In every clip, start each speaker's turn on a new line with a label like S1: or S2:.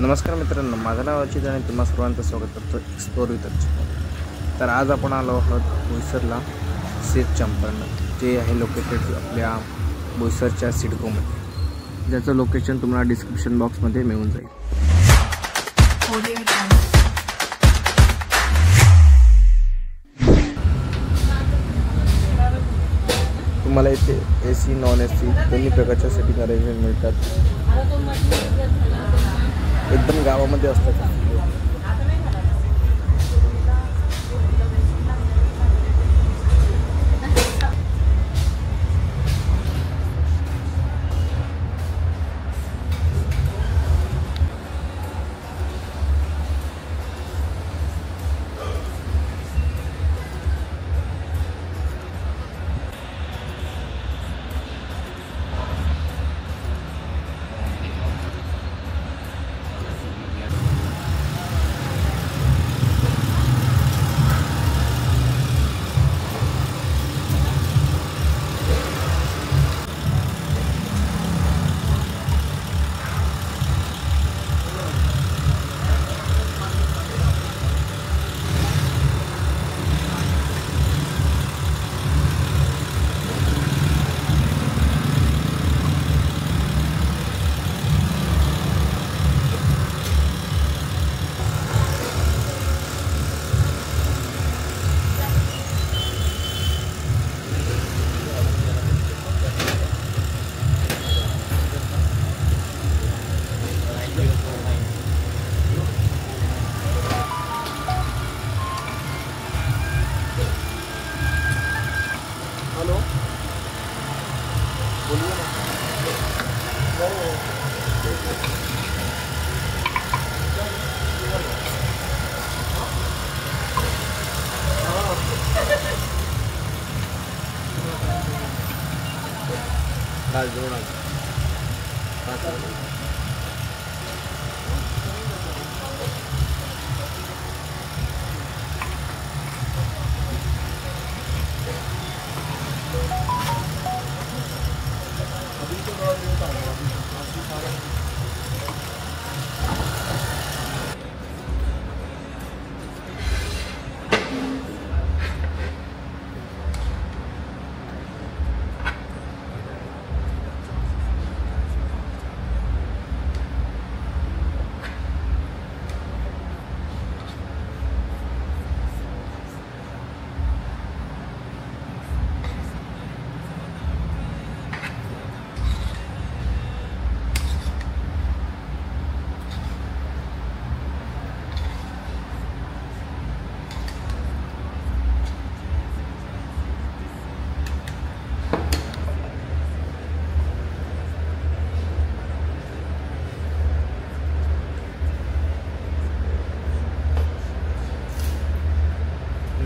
S1: नमस्कार मित्रांनो, माझं नाव अचित आणि तुम्हा सर्वांचं स्वागत करतो एक्सप्लोर विथ अचित। तर आज आपण आलो आहोत बोईसरला सेट चंपण, जे आहे लोकेटेड आपल्या बोईसरच्या सिडकोमध्ये, ज्याचं लोकेशन तुम्हाला डिस्क्रिप्शन बॉक्समध्ये मिळून जाईल। तुम्हाला इथे AC नॉन AC दोन्ही प्रकारच्या सेटिंग अरेंजमेंट मिळतात। एकदम गावामध्ये असतात।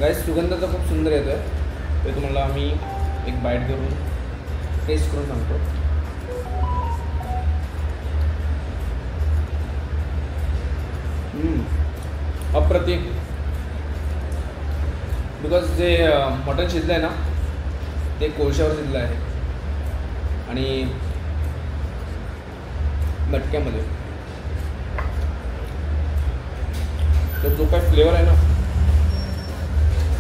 S2: गाइस, सुगंध तर खूप सुंदर येतोय। ते तुम्हाला आम्ही एक बाईट करून टेस्ट करून सांगतो। अप्रतिम। बिकॉज जे मटण शिजलं आहे ना, ते कोळशावर शिजलं आहे आणि मटक्यामध्ये तर जो काय फ्लेवर आहे ना,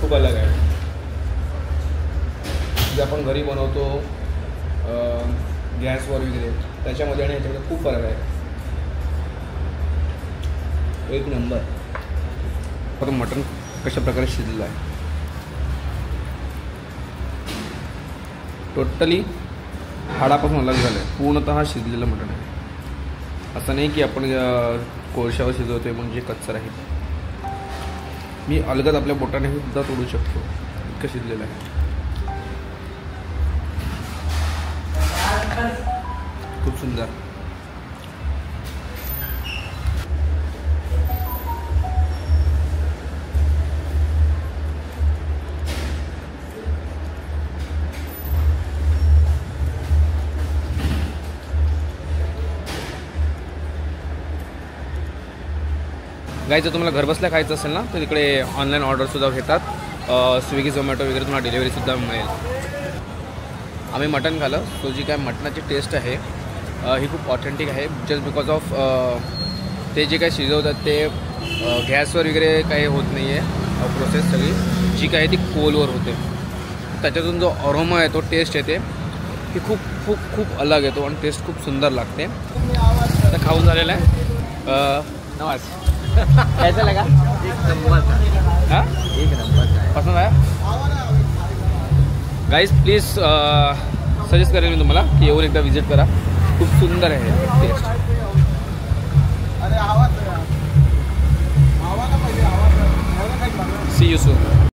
S2: खूप अलग आहे। जे आपण घरी बनवतो गॅसवर वगैरे, त्याच्यामध्ये आणि ह्याच्यामध्ये खूप फरक आहे। एक नंबर।
S1: तर मटण कशा प्रकारे शिजलं आहे,
S2: टोटली हाडापासून अलग झालं आहे, पूर्णतः शिजलेलं मटण आहे। असं नाही की आपण कोळशावर शिजवतोय म्हणजे कच्चं राहील। मी अलगद आपल्या बोटाने सुद्धा तोडू शकतो, इतकं शिजलेलं आहे। खूप सुंदर। गाईचं तुम्हाला घरबसल्या खायचं असेल ना, तर तिकडे ऑनलाईन ऑर्डरसुद्धा घेतात। स्विगी झोमॅटो वगैरे तुम्हाला डिलिव्हरीसुद्धा मिळेल। आम्ही मटण खाल्लं, तो जी काय मटणाची टेस्ट आहे ही खूप ऑथेंटिक आहे, जस्ट बिकॉज ऑफ ते जे काही शिजवतात ते गॅसवर वगैरे काही होत नाही आहे प्रोसेस. सगळी जी काही ती कोलवर होते. त्याच्यातून जो अरोमा आहे तो टेस्ट येते ती खूप खूप खूप अलग येतो आणि टेस्ट खूप सुंदर लागते. आता खाऊन झालेलं आहे. नवाज कैसा लगा?
S1: एक नंबर
S2: हां
S1: एक नंबर
S2: पसंद आया? गाईज प्लीज सजेस्ट करेन मी तुम्हाला की येऊन एकदा विजिट करा. खूप सुंदर आहे टेस्ट. C you soon.